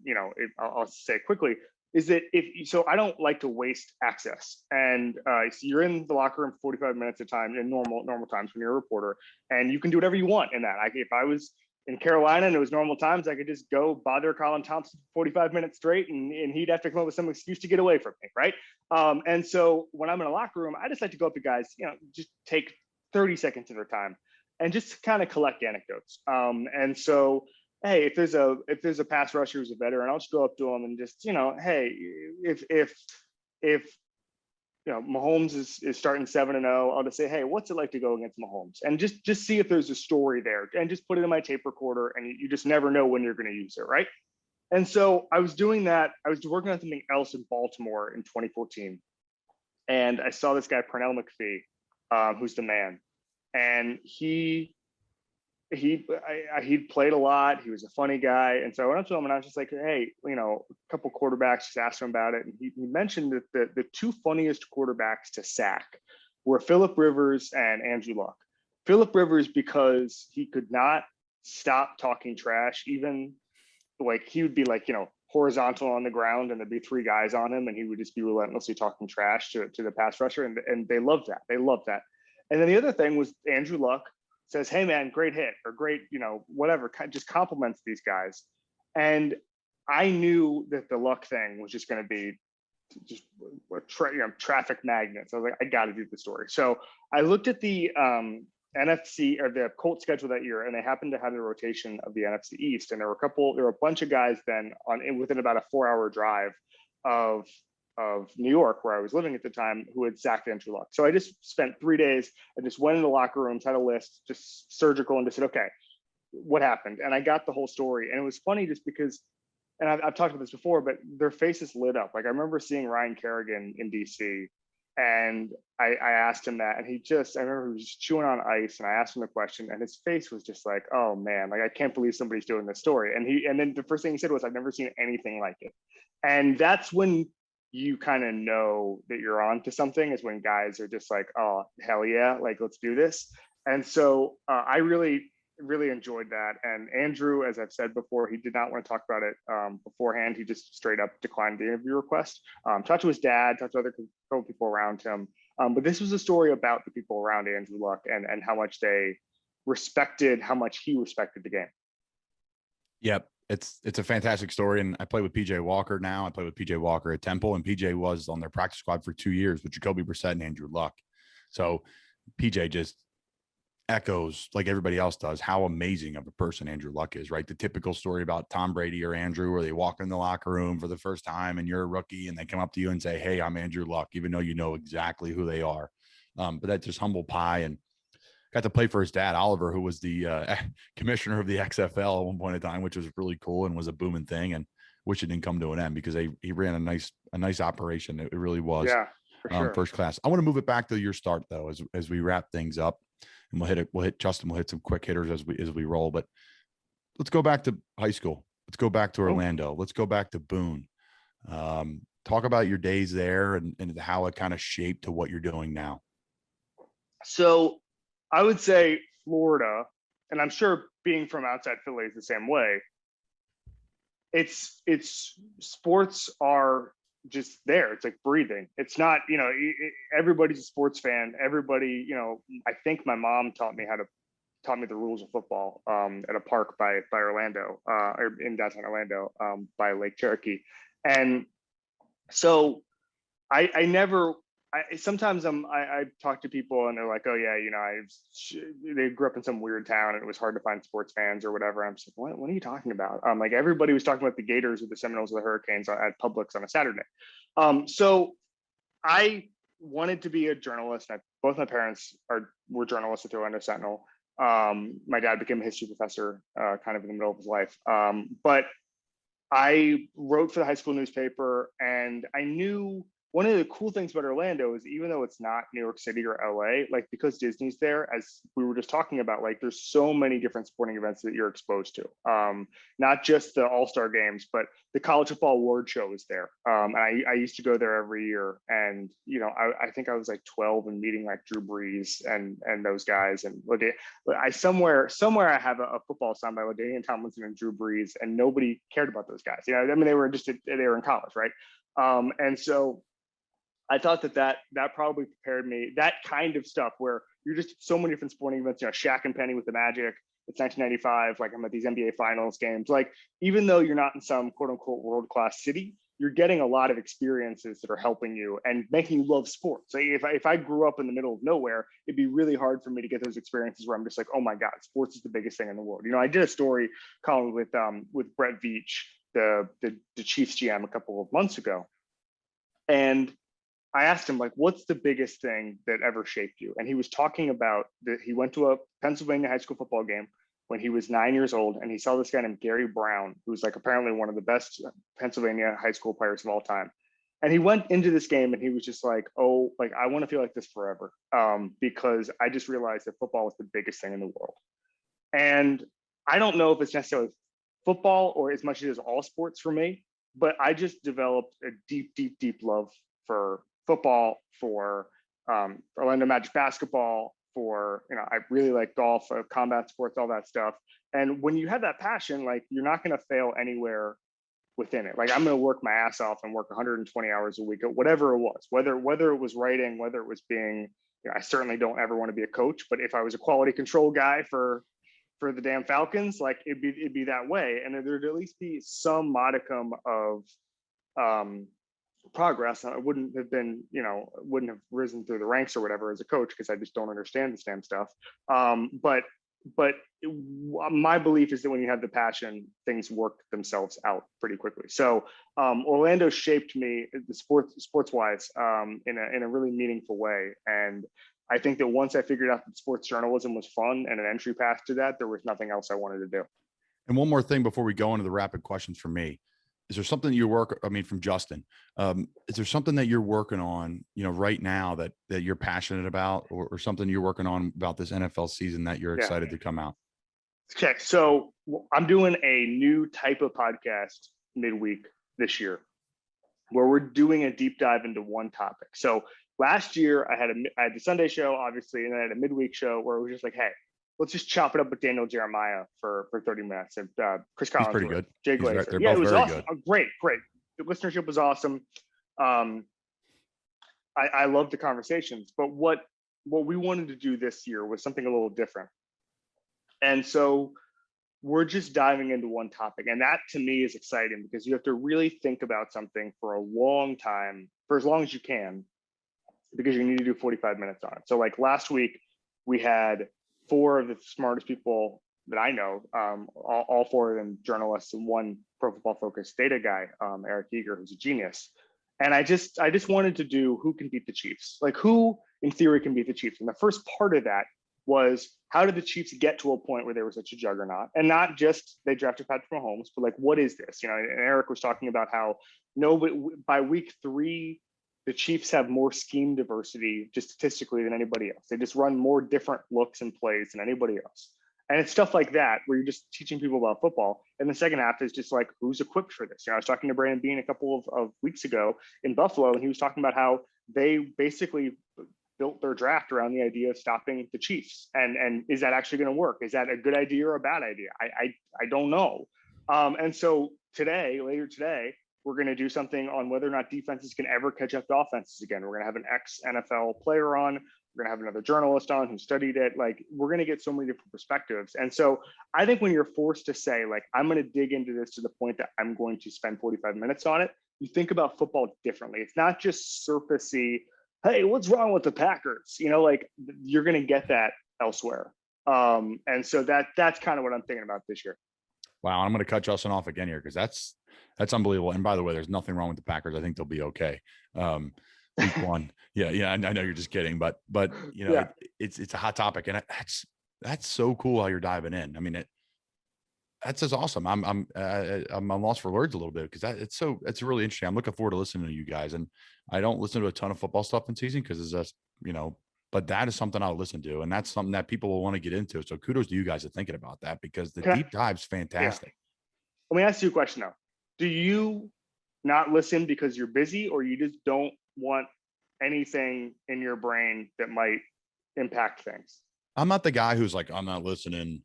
Speaker 2: I'll say quickly, is that so I don't like to waste access. And so you're in the locker room 45 minutes at a time in normal times when you're a reporter, and you can do whatever you want in that. If I was in Carolina and it was normal times, I could just go bother Colin Thompson 45 minutes straight, and he'd have to come up with some excuse to get away from me, right? And so when I'm in a locker room, I just like to go up to guys, just take 30 seconds of their time and just kind of collect anecdotes. And so, hey, if there's a pass rusher who's a veteran, I'll just go up to him and just, hey, if Mahomes is starting 7-0, I'll just say, hey, what's it like to go against Mahomes? And just see if there's a story there, and just put it in my tape recorder, and you just never know when you're going to use it, right? And so I was doing that. I was working on something else in Baltimore in 2014, and I saw this guy, Pernell McPhee, who's the man, and he'd played a lot. He was a funny guy. And so I went up to him and I was just like, hey, a couple quarterbacks, just asked him about it. And he mentioned that the two funniest quarterbacks to sack were Phillip Rivers and Andrew Luck. Phillip Rivers, because he could not stop talking trash, even like he would be like, horizontal on the ground and there'd be three guys on him and he would just be relentlessly talking trash to the pass rusher. And they loved that. They loved that. And then the other thing was Andrew Luck says, hey man, great hit, or great, whatever, just compliments these guys. And I knew that the Luck thing was just going to be just traffic magnet. So I was like, I got to do the story. So I looked at the NFC or the Colts schedule that year, and they happened to have the rotation of the NFC East. And there were a bunch of guys then within about a 4-hour drive of New York, where I was living at the time, who had sacked Andrew Luck. So I just spent 3 days. I just went in the locker rooms, had a list, just surgical, and just said, okay, what happened? And I got the whole story. And it was funny just because, and I've talked about this before, but their faces lit up. Like I remember seeing Ryan Kerrigan in DC, and I asked him that, and I remember he was just chewing on ice, and I asked him the question, and his face was just like, oh man, like I can't believe somebody's doing this story. And then the first thing he said was, I've never seen anything like it. And that's when you kind of know that you're on to something, is when guys are just like, oh, hell yeah, like, let's do this. And so I really, really enjoyed that. And Andrew, as I've said before, he did not want to talk about it beforehand. He just straight up declined the interview request. Talked to his dad, talked to other people around him. But this was a story about the people around Andrew Luck and how much they respected, how much he respected the game.
Speaker 1: Yep. It's a fantastic story. And I play with PJ Walker now. I play with PJ Walker at Temple, and PJ was on their practice squad for 2 years with Jacoby Brissett and Andrew Luck. So PJ just echoes, like everybody else does, how amazing of a person Andrew Luck is, right? The typical story about Tom Brady or Andrew, where they walk in the locker room for the first time and you're a rookie and they come up to you and say, hey, I'm Andrew Luck, even though you know exactly who they are. But that's just humble pie. And got to play for his dad, Oliver, who was the commissioner of the XFL at one point in time, which was really cool and was a booming thing. And wish it didn't come to an end, because he ran a nice operation. It really was.
Speaker 2: Yeah, for sure.
Speaker 1: First class. I want to move it back to your start though, as we wrap things up, and we'll hit Justin. We'll hit some quick hitters as we roll. But let's go back to high school. Let's go back to Orlando. Let's go back to Boone. Talk about your days there and how it kind of shaped to what you're doing now.
Speaker 2: So I would say Florida, and I'm sure being from outside Philly is the same way. It's sports are just there. It's like breathing. It's not, everybody's a sports fan. Everybody, I think my mom taught me the rules of football at a park by Orlando, or in downtown Orlando, by Lake Cherokee. And so sometimes I talk to people and they're like, oh yeah, they grew up in some weird town and it was hard to find sports fans or whatever. I'm just like, what are you talking about? Like everybody was talking about the Gators or the Seminoles or the Hurricanes at Publix on a Saturday. So I wanted to be a journalist. Both my parents were journalists at the Orlando Sentinel. My dad became a history professor kind of in the middle of his life. But I wrote for the high school newspaper, and I knew one of the cool things about Orlando is, even though it's not New York City or LA, like because Disney's there, as we were just talking about, like there's so many different sporting events that you're exposed to. Not just the All-Star games, but the college football award show is there. And I used to go there every year, and I think I was like 12 and meeting like Drew Brees and those guys. And somewhere I have a football signed by LaDainian Tomlinson and Drew Brees, and nobody cared about those guys. They were in college, right? And so I thought that probably prepared me, that kind of stuff where you're just so many different sporting events, Shaq and Penny with the Magic, it's 1995, like I'm at these NBA finals games. Like, even though you're not in some quote unquote world-class city, you're getting a lot of experiences that are helping you and making you love sports. Like if I grew up in the middle of nowhere, it'd be really hard for me to get those experiences where I'm just like, oh my God, sports is the biggest thing in the world. I did a story, Colin, with Brett Veach, the Chiefs GM, a couple of months ago. And I asked him, like, what's the biggest thing that ever shaped you? And he was talking about that he went to a Pennsylvania high school football game when he was 9 years old, and he saw this guy named Gary Brown, who's like apparently one of the best Pennsylvania high school players of all time. And he went into this game and he was just like, oh, like, I want to feel like this forever, because I just realized that football is the biggest thing in the world. And I don't know if it's necessarily football or as much as all sports for me, but I just developed a deep, deep, deep love for football, for Orlando Magic basketball, for, I really like golf, combat sports, all that stuff. And when you have that passion, like, you're not going to fail anywhere within it. Like, I'm going to work my ass off and work 120 hours a week, whatever it was, whether it was writing, whether it was being, I certainly don't ever want to be a coach, but if I was a quality control guy for the damn Falcons, like, it'd be that way. And there'd at least be some modicum of progress. I wouldn't have been, wouldn't have risen through the ranks or whatever as a coach, because I just don't understand this damn stuff. But my belief is that when you have the passion, things work themselves out pretty quickly. So Orlando shaped me, the sports wise, in a really meaningful way. And I think that once I figured out that sports journalism was fun and an entry path to that, there was nothing else I wanted to do.
Speaker 1: And one more thing before we go into the rapid questions from me. Is there something from Justin, is there something that you're working on, right now that you're passionate about, or something you're working on about this NFL season that you're excited to come out?
Speaker 2: Okay. So I'm doing a new type of podcast midweek this year where we're doing a deep dive into one topic. So last year I had the Sunday show, obviously, and then I had a midweek show where it was just like, hey, let's just chop it up with Daniel Jeremiah for 30 minutes. And Chris Collins,
Speaker 1: he's pretty good.
Speaker 2: Jay Glazer.
Speaker 1: They're
Speaker 2: Yeah,
Speaker 1: both
Speaker 2: it was
Speaker 1: very
Speaker 2: awesome.
Speaker 1: good.
Speaker 2: Great. The listenership was awesome. I loved the conversations, but what we wanted to do this year was something a little different. And so we're just diving into one topic. And that to me is exciting because you have to really think about something for a long time, for as long as you can, because you need to do 45 minutes on it. So like last week, we had 4 of the smartest people that I know, all 4 of them journalists, and 1 Pro Football Focus data guy, Eric Eager, who's a genius. And I just wanted to do who can beat the Chiefs, like who in theory can beat the Chiefs. And the first part of that was, how did the Chiefs get to a point where they were such a juggernaut? And not just they drafted Patrick Mahomes, but like, what is this? And Eric was talking about how by week 3, the Chiefs have more scheme diversity just statistically than anybody else. They just run more different looks and plays than anybody else. And it's stuff like that where you're just teaching people about football. And the second half is just like, who's equipped for this? I was talking to Brandon Bean a couple of weeks ago in Buffalo, and he was talking about how they basically built their draft around the idea of stopping the Chiefs. And is that actually going to work? Is that a good idea or a bad idea? I don't know. And so later today, we're going to do something on whether or not defenses can ever catch up to offenses again. We're going to have an ex-NFL player on. We're going to have another journalist on who studied it. Like, we're going to get so many different perspectives. And so I think when you're forced to say, like, I'm going to dig into this to the point that I'm going to spend 45 minutes on it, you think about football differently. It's not just surfacey, hey, what's wrong with the Packers? Like, you're going to get that elsewhere. And so that's kind of what I'm thinking about this year.
Speaker 1: Wow. I'm going to cut Justin off again here, because that's unbelievable. And by the way, there's nothing wrong with the Packers. I think they'll be okay. Week 1. Yeah. I know you're just kidding, but yeah. It's a hot topic, and that's so cool how you're diving in. I mean, that's just awesome. I'm lost for words a little bit, because it's really interesting. I'm looking forward to listening to you guys, and I don't listen to a ton of football stuff in season because it's just, but that is something I'll listen to, and that's something that people will want to get into. So kudos to you guys for thinking about that, because the deep dive's fantastic.
Speaker 2: Yeah. Let me ask you a question though. Do you not listen because you're busy, or you just don't want anything in your brain that might impact things?
Speaker 1: I'm not the guy who's like, I'm not listening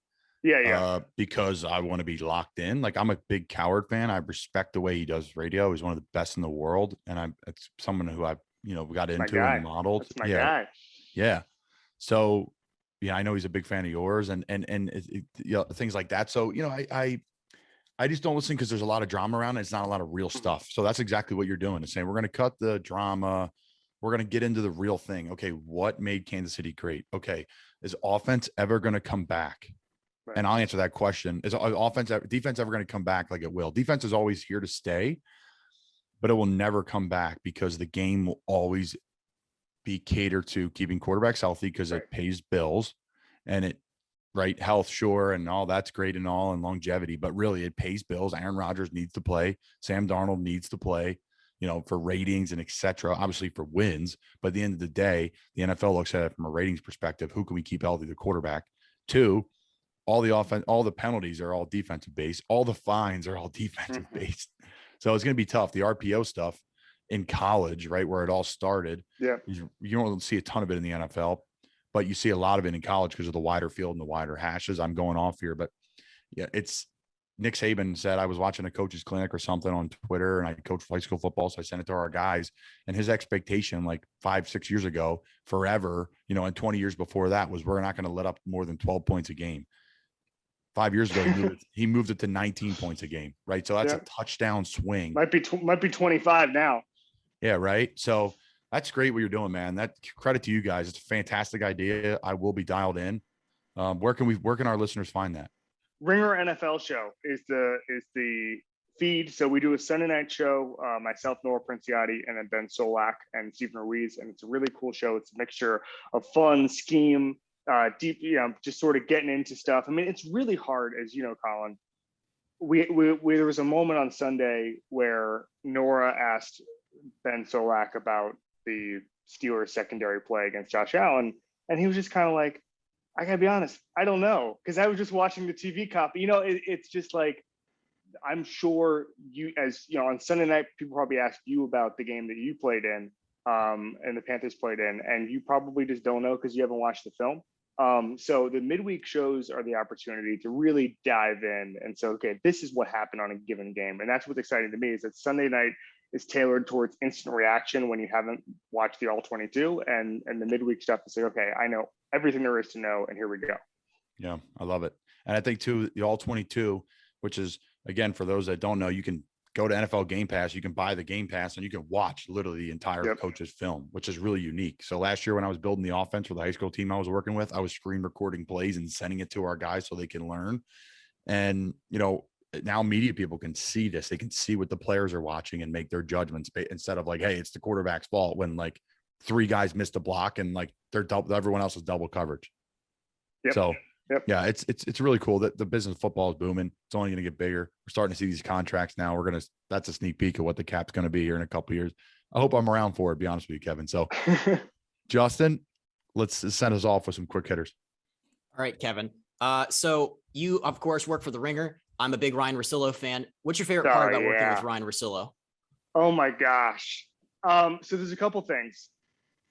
Speaker 1: because I want to be locked in. Like, I'm a big Coward fan. I respect the way he does radio. He's one of the best in the world. And it's someone who I've, got into and modeled.
Speaker 2: That's my guy.
Speaker 1: Yeah. So, yeah, I know he's a big fan of yours and things like that. So, I just don't listen because there's a lot of drama around it. It's not a lot of real stuff. So that's exactly what you're doing. Is saying we're going to cut the drama. We're going to get into the real thing. Okay, what made Kansas City great? Okay, is offense ever going to come back? Right. And I'll answer that question. Is defense ever going to come back like it will? Defense is always here to stay, but it will never come back because the game will always be catered to keeping quarterbacks healthy because it pays bills and it health, sure, and all that's great and all, and longevity, but really it pays bills. Aaron Rodgers needs to play. Sam Darnold needs to play, for ratings and et cetera, obviously for wins. But at the end of the day, the NFL looks at it from a ratings perspective. Who can we keep healthy? The quarterback. 2, all the offense, all the penalties are all defensive based. All the fines are all defensive based. So it's going to be tough. The RPO stuff in college, right, where it all started. Yeah. You don't see a ton of it in the NFL. But you see a lot of it in college because of the wider field and the wider hashes. I'm going off here, but yeah, it's Nick Saban said I was watching a coach's clinic or something on Twitter, and I coached high school football, so I sent it to our guys. And his expectation, like 5-6 years ago, forever, and 20 years before that, was we're not going to let up more than 12 points a game. 5 years ago, he moved it to 19 points a game, right? So that's a touchdown swing.
Speaker 2: Might be 25 now.
Speaker 1: Yeah, right. So that's great what you're doing, man. That credit to you guys. It's a fantastic idea. I will be dialed in. Where can our listeners find that?
Speaker 2: Ringer NFL Show is the feed. So we do a Sunday night show, myself, Nora Princiati, and then Ben Solak and Stephen Ruiz. And it's a really cool show. It's a mixture of fun, scheme, deep, just sort of getting into stuff. I mean, it's really hard, as you know, Colin. We there was a moment on Sunday where Nora asked Ben Solak about the Steelers secondary play against Josh Allen. And he was just kind of like, I gotta be honest, I don't know. Cause I was just watching the TV copy, it's just like, I'm sure you, as on Sunday night, people probably asked you about the game that you played in, and the Panthers played in, and you probably just don't know because you haven't watched the film. So the midweek shows are the opportunity to really dive in and say, okay, this is what happened on a given game. And that's what's exciting to me is that Sunday night is tailored towards instant reaction when you haven't watched the all 22, and the midweek stuff to say, okay, I know everything there is to know, and here we go.
Speaker 1: Yeah, I love it. And I think too, the all 22, which is, again, for those that don't know, you can go to NFL Game Pass, you can buy the Game Pass, and you can watch literally the entire coach's film, which is really unique. So last year when I was building the offense for the high school team I was working with, I was screen recording plays and sending it to our guys so they can learn. And, now media people can see this. They can see what the players are watching and make their judgments instead of like, hey, it's the quarterback's fault when like 3 guys missed a block and like everyone else is double coverage. So yeah, it's really cool that the business of football is booming. It's only going to get bigger. We're starting to see these contracts now. That's a sneak peek of what the cap's going to be here in a couple of years. I hope I'm around for it, to be honest with you, Kevin. So Justin, let's send us off with some quick hitters.
Speaker 3: All right, Kevin. So you, of course, work for the Ringer. I'm a big Ryan Russillo fan. What's your favorite part about working with Ryan Russillo?
Speaker 2: Oh my gosh. So there's a couple things.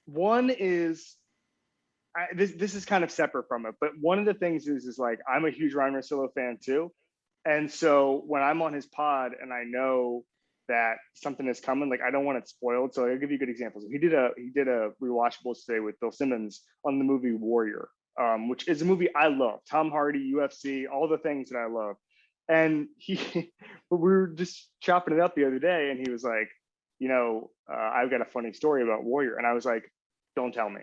Speaker 2: One is this is kind of separate from it, but one of the things is like, I'm a huge Ryan Russillo fan too. And so when I'm on his pod and I know that something is coming, like I don't want it spoiled. So I'll give you good examples. He did a rewatchable today with Bill Simmons on the movie Warrior, which is a movie I love. Tom Hardy, UFC, all the things that I love. And we were just chopping it up the other day, and he was like, I've got a funny story about Warrior. And I was like, don't tell me.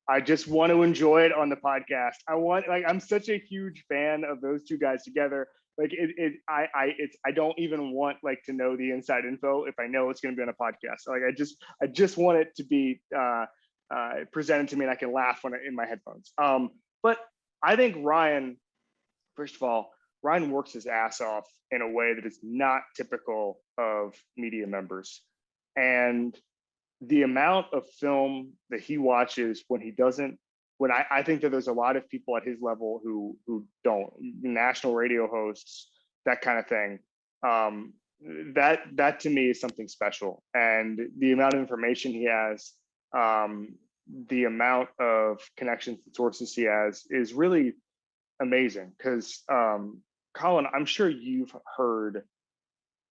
Speaker 2: I just want to enjoy it on the podcast. I'm such a huge fan of those two guys together. Like I don't even want like to know the inside info if I know it's going to be on a podcast. Like I just want it to be presented to me and I can laugh when in my headphones. But I think Ryan, first of all, Ryan works his ass off in a way that is not typical of media members. And the amount of film that he watches I think that there's a lot of people at his level who don't, national radio hosts, that kind of thing. That to me is something special. And the amount of information he has, the amount of connections and sources he has is really amazing because, Colin, I'm sure you've heard,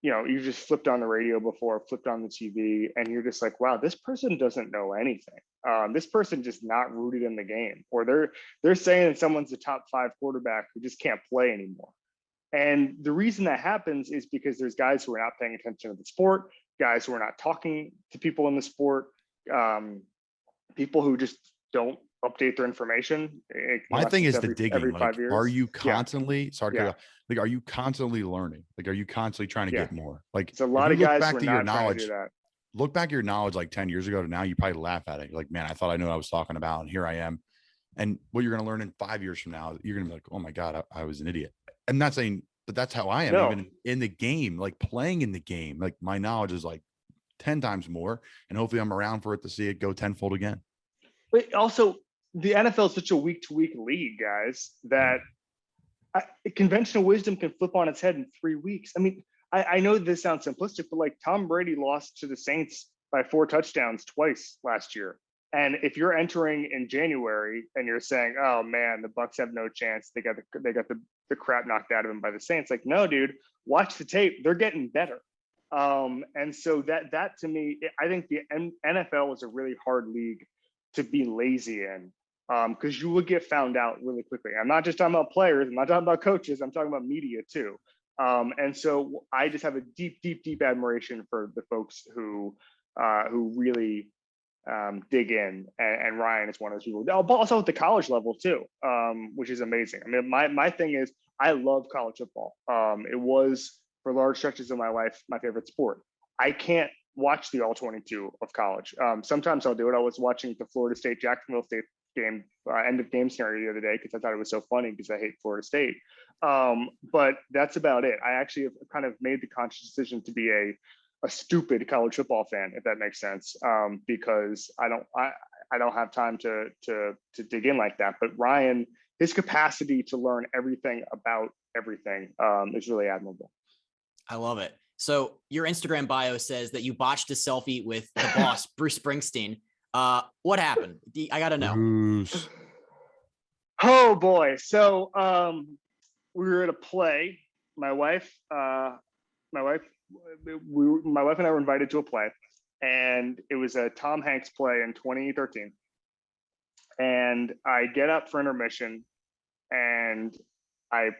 Speaker 2: you just flipped on the radio before, flipped on the TV, and you're just like, wow, this person doesn't know anything. This person just not rooted in the game, or they're saying someone's a top 5 quarterback who just can't play anymore. And the reason that happens is because there's guys who are not paying attention to the sport, guys who are not talking to people in the sport, people who just don't update their information.
Speaker 1: My thing is the digging.
Speaker 2: Every
Speaker 1: like,
Speaker 2: 5 years.
Speaker 1: are you constantly,
Speaker 2: Yeah.
Speaker 1: like, are you constantly learning? Like, are you constantly trying to get more? Like,
Speaker 2: it's a lot of guys
Speaker 1: back
Speaker 2: who are
Speaker 1: to your
Speaker 2: not trying to
Speaker 1: knowledge,
Speaker 2: do that.
Speaker 1: look back at your knowledge like 10 years ago to now, you probably laugh at it. You're like, man, I thought I knew what I was talking about, and here I am. And what you're going to learn in 5 years from now, you're going to be like, oh my God, I was an idiot. I'm not saying, but that's how I am.
Speaker 2: No.
Speaker 1: Even in the game, like playing in the game, like my knowledge is like 10 times more, and hopefully I'm around for it to see it go tenfold again.
Speaker 2: But also, the NFL is such a week-to-week league, guys, that conventional wisdom can flip on its head in 3 weeks. I mean, I know this sounds simplistic, but like Tom Brady lost to the Saints by 4 touchdowns twice last year. And if you're entering in January and you're saying, "Oh man, the Bucs have no chance. They got the crap knocked out of them by the Saints," like, no, dude, watch the tape. They're getting better. And so that to me, I think the NFL is a really hard league to be lazy in, because you would get found out really quickly. I'm not just talking about players. I'm not talking about coaches. I'm talking about media too. And so I just have a deep, deep, deep admiration for the folks who really dig in, and Ryan is one of those people. Also at the college level too, which is amazing. I mean, my thing is I love college football. It was for large stretches of my life my favorite sport. I can't watch the all 22 of college. Sometimes I'll do it. I was watching the Florida State Jacksonville State game, end of game scenario the other day, because I thought it was so funny because I hate Florida State. But that's about it. I actually have kind of made the conscious decision to be a stupid college football fan, if that makes sense, because I don't have time to dig in like that. But Ryan, his capacity to learn everything about everything is really admirable.
Speaker 3: I love it. So your Instagram bio says that you botched a selfie with the boss, Bruce Springsteen. What happened? I got to know.
Speaker 1: Bruce.
Speaker 2: Oh boy. So we were at a play. My wife and I were invited to a play, and it was a Tom Hanks play in 2013. And I get up for intermission, and I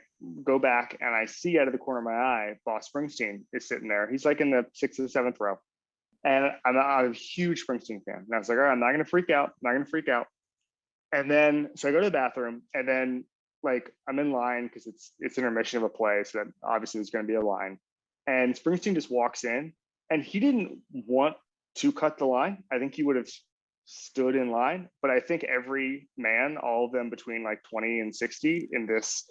Speaker 2: go back, and I see out of the corner of my eye, Boss Springsteen is sitting there. He's like in the 6th or 7th row. And I'm a huge Springsteen fan. And I was like, all right, I'm not going to freak out. And then, so I go to the bathroom, and then like I'm in line because it's intermission of a play. So that obviously there's going to be a line. And Springsteen just walks in, and he didn't want to cut the line. I think he would have stood in line, but I think every man, all of them between like 20 and 60 in this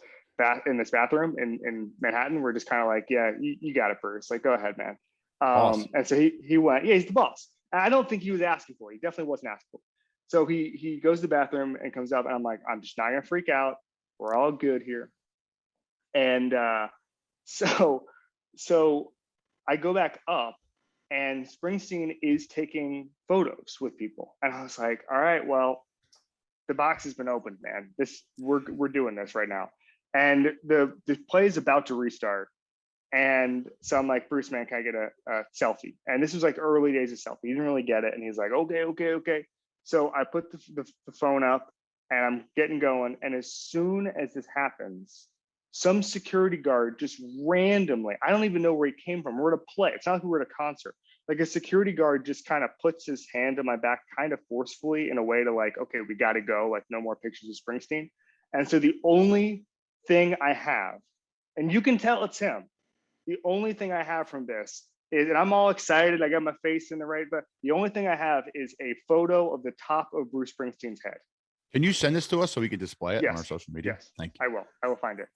Speaker 2: bathroom in Manhattan, were just kind of like, yeah, you got it, Bruce. Like, go ahead, man. And so he went, yeah, he's the boss. And I don't think he was asking for it. He definitely wasn't asking for it. So he goes to the bathroom and comes up, and I'm like, I'm just not gonna freak out. We're all good here. And so I go back up, and Springsteen is taking photos with people. And I was like, all right, well, the box has been opened, man. We're doing this right now. And the play is about to restart. And so I'm like, Bruce, man, can I get a selfie? And this was like early days of selfie. He didn't really get it. And he's like, okay. So I put the phone up, and I'm getting going. And as soon as this happens, some security guard just randomly, I don't even know where he came from. We're at a play. It's not like we're at a concert. Like, a security guard just kind of puts his hand on my back kind of forcefully in a way to like, okay, we got to go. Like, no more pictures of Springsteen. And so the only thing I have, and you can tell it's him, the only thing I have from this is, and I'm all excited, I got my face in the right, but the only thing I have is a photo of the top of Bruce Springsteen's head.
Speaker 1: Can you send this to us so we can display it
Speaker 2: Yes.
Speaker 1: on our social media?
Speaker 2: Yes.
Speaker 1: Thank you.
Speaker 2: I will find it.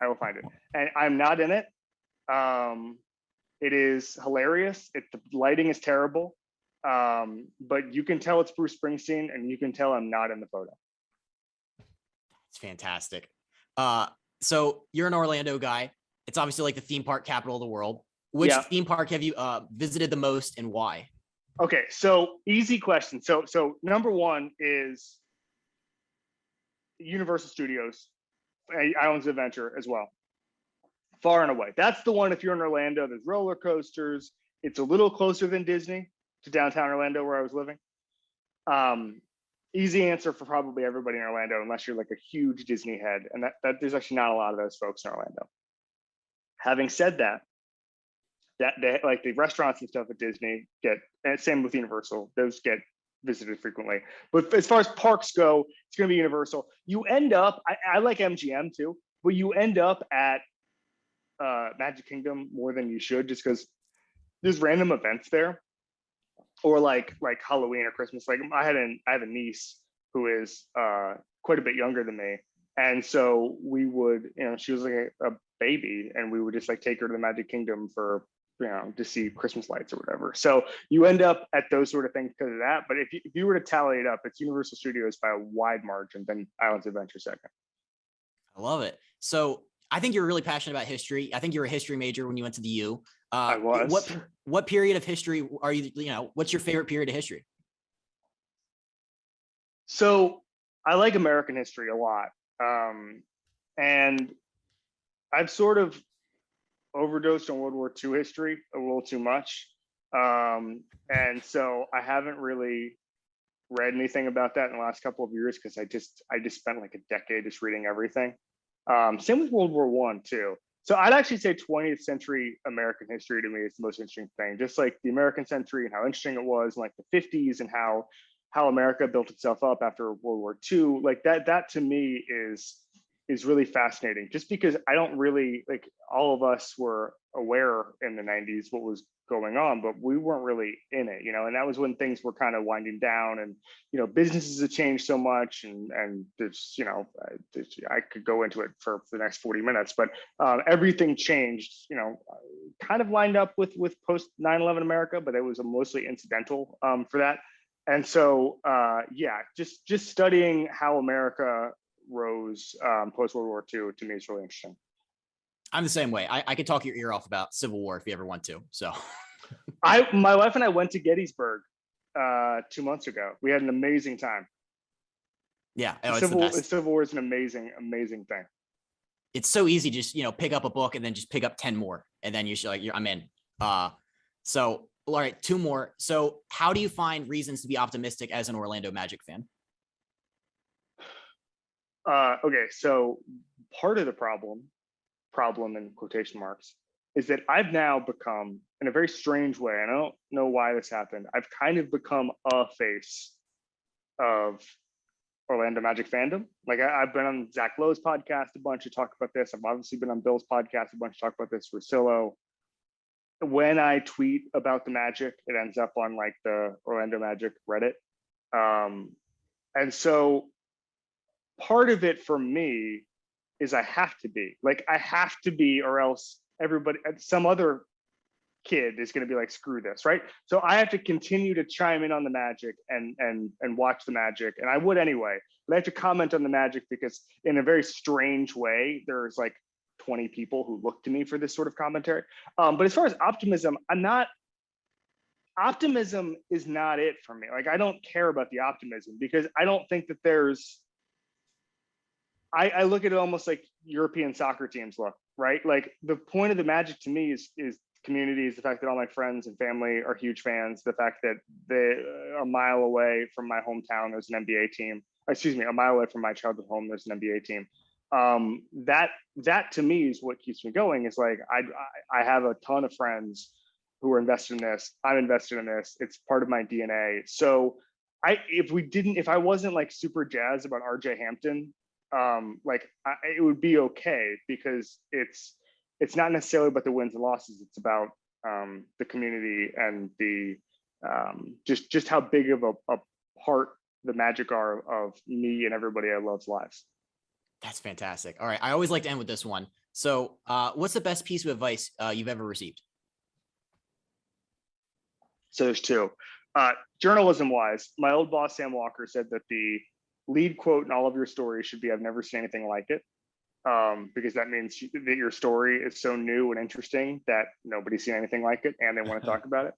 Speaker 2: And I'm not in it. It is hilarious. The lighting is terrible. But you can tell it's Bruce Springsteen, and you can tell I'm not in the photo.
Speaker 3: It's fantastic. So you're an Orlando guy. It's obviously like the theme park capital of the world. Which theme park have you visited the most, and why?
Speaker 2: Okay, so easy question. So number one is Universal Studios. Islands of Adventure as well. Far and away. That's the one. If you're in Orlando, there's roller coasters. It's a little closer than Disney to downtown Orlando where I was living. Easy answer for probably everybody in Orlando, unless you're like a huge Disney head. And that there's actually not a lot of those folks in Orlando. Having said that they, like the restaurants and stuff at Disney get, and same with Universal, those get visited frequently. But as far as parks go, it's going to be Universal. You end up, I like MGM too, but you end up at Magic Kingdom more than you should, just because there's random events there, or like Halloween or Christmas. Like I have a niece who is quite a bit younger than me, and so we would, she was like a baby, and we would just like take her to the Magic Kingdom for, to see Christmas lights or whatever. So you end up at those sort of things because of that. But if you were to tally it up, it's Universal Studios by a wide margin, then Islands of Adventure second.
Speaker 3: I love it. So I think you're really passionate about history. I think you're a history major when you went to the U.
Speaker 2: I was.
Speaker 3: What period of history are you, what's your favorite period of history?
Speaker 2: So I like American history a lot. And I've sort of overdosed on World War II history a little too much. And so I haven't really read anything about that in the last couple of years, because I just spent like a decade just reading everything. Same with World War I too. So I'd actually say 20th century American history to me is the most interesting thing. Just like the American century and how interesting it was in like the 50s, and how America built itself up after World War II. Like that to me is really fascinating, just because I don't really, like, all of us were aware in the 90s what was going on, but we weren't really in it, and that was when things were kind of winding down, and businesses have changed so much, and there's I could go into it for the next 40 minutes, but everything changed, kind of lined up with post 9/11 America, but it was mostly incidental for that. And so just studying how America rose post World War II to me is really interesting.
Speaker 3: I'm the same way. I could talk your ear off about Civil War if you ever want to. So
Speaker 2: my wife and I went to Gettysburg 2 months ago. We had an amazing time.
Speaker 3: Yeah.
Speaker 2: Civil War is an amazing thing.
Speaker 3: It's so easy. Just, pick up a book and then just pick up 10 more. And then I'm in. So, all right, 2 more. So how do you find reasons to be optimistic as an Orlando Magic fan?
Speaker 2: Okay. So part of the problem in quotation marks, is that I've now become, in a very strange way, and I don't know why this happened, I've kind of become a face of Orlando Magic fandom. Like I've been on Zach Lowe's podcast a bunch to talk about this. I've obviously been on Bill's podcast a bunch to talk about this, Russillo. When I tweet about the Magic, it ends up on like the Orlando Magic Reddit. And so part of it for me is I have to be, or else everybody, some other kid is going to be like, screw this, right? So I have to continue to chime in on the Magic and watch the Magic, and I would anyway, but I have to comment on the Magic because in a very strange way, there's like 20 people who look to me for this sort of commentary. But as far as optimism, optimism is not it for me. Like I don't care about the optimism, because I don't think that there's, I look at it almost like European soccer teams look, right? Like the point of the Magic to me is community, is the fact that all my friends and family are huge fans, the fact that a mile away from my hometown, there's an NBA team, a mile away from my childhood home, there's an NBA team. That to me is what keeps me going. Is like, I have a ton of friends who are invested in this. I'm invested in this. It's part of my DNA. So if I wasn't like super jazzed about RJ Hampton, it would be okay, because it's not necessarily about the wins and losses. It's about the community and the just how big of a part the Magic are of me and everybody I love's lives.
Speaker 3: That's fantastic. All right, I always like to end with this one. So, what's the best piece of advice you've ever received?
Speaker 2: So there's 2. Journalism wise, my old boss Sam Walker said that the lead quote in all of your stories should be, "I've never seen anything like it," because that means that your story is so new and interesting that nobody's seen anything like it, and they want to talk about it.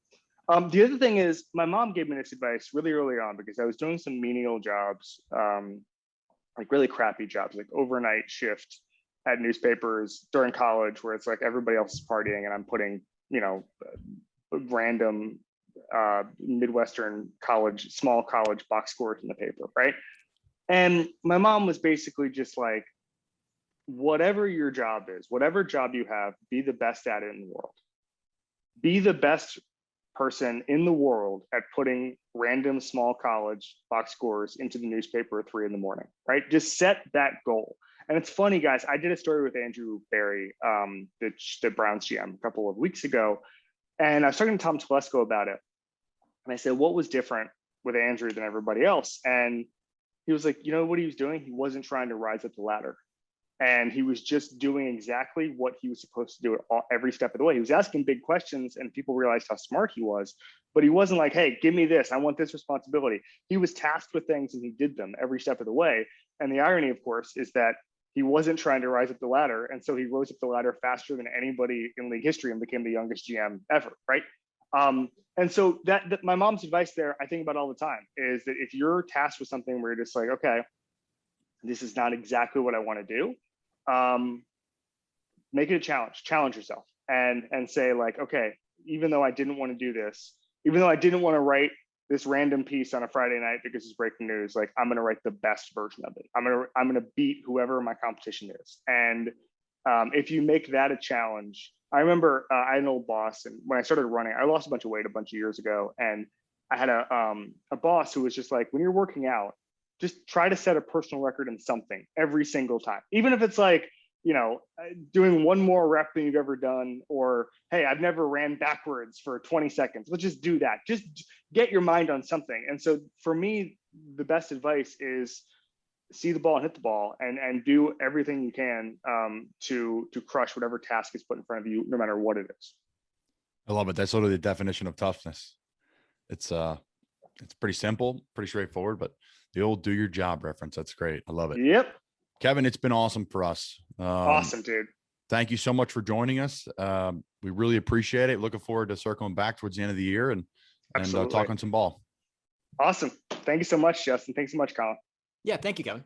Speaker 2: The other thing is, my mom gave me this advice really early on, because I was doing some menial jobs like really crappy jobs, like overnight shift at newspapers during college, where it's like everybody else is partying and I'm putting, random Midwestern college, small college box scores in the paper, right? And my mom was basically just like, whatever your job is, whatever job you have, be the best at it in the world. Be the best person in the world at putting random small college box scores into the newspaper at 3 a.m, right? Just set that goal. And it's funny, guys, I did a story with Andrew Barry, the Browns GM, a couple of weeks ago, and I was talking to Tom Telesco about it. And I said, what was different with Andrew than everybody else? And he was like, you know what he was doing? He wasn't trying to rise up the ladder. And he was just doing exactly what he was supposed to do every step of the way. He was asking big questions and people realized how smart he was, but he wasn't like, hey, give me this. I want this responsibility. He was tasked with things and he did them every step of the way. And the irony, of course, is that he wasn't trying to rise up the ladder. And so he rose up the ladder faster than anybody in league history and became the youngest GM ever, right? And so that my mom's advice there, I think about all the time, is that if you're tasked with something where you're just like, okay, this is not exactly what I want to do, make it a challenge yourself and say like, okay, even though I didn't want to do this, even though I didn't want to write this random piece on a Friday night because it's breaking news, like I'm going to write the best version of it. I'm going to beat whoever my competition is. And if you make that a challenge, I remember I had an old boss, and when I started running, I lost a bunch of weight a bunch of years ago, and I had a boss who was just like, when you're working out, just try to set a personal record in something every single time, even if it's like, doing one more rep than you've ever done, or, hey, I've never ran backwards for 20 seconds. Let's just do that. Just get your mind on something. And so for me, the best advice is see the ball and hit the ball and do everything you can to crush whatever task is put in front of you, no matter what it is.
Speaker 1: I love it. That's sort of the definition of toughness. It's pretty simple, pretty straightforward, but the old do your job reference. That's great. I love it.
Speaker 2: Yep.
Speaker 1: Kevin, it's been awesome for us.
Speaker 2: Awesome, dude.
Speaker 1: Thank you so much for joining us. We really appreciate it. Looking forward to circling back towards the end of the year and talking some ball.
Speaker 2: Awesome. Thank you so much, Justin. Thanks so much, Colin.
Speaker 3: Yeah. Thank you, Kevin.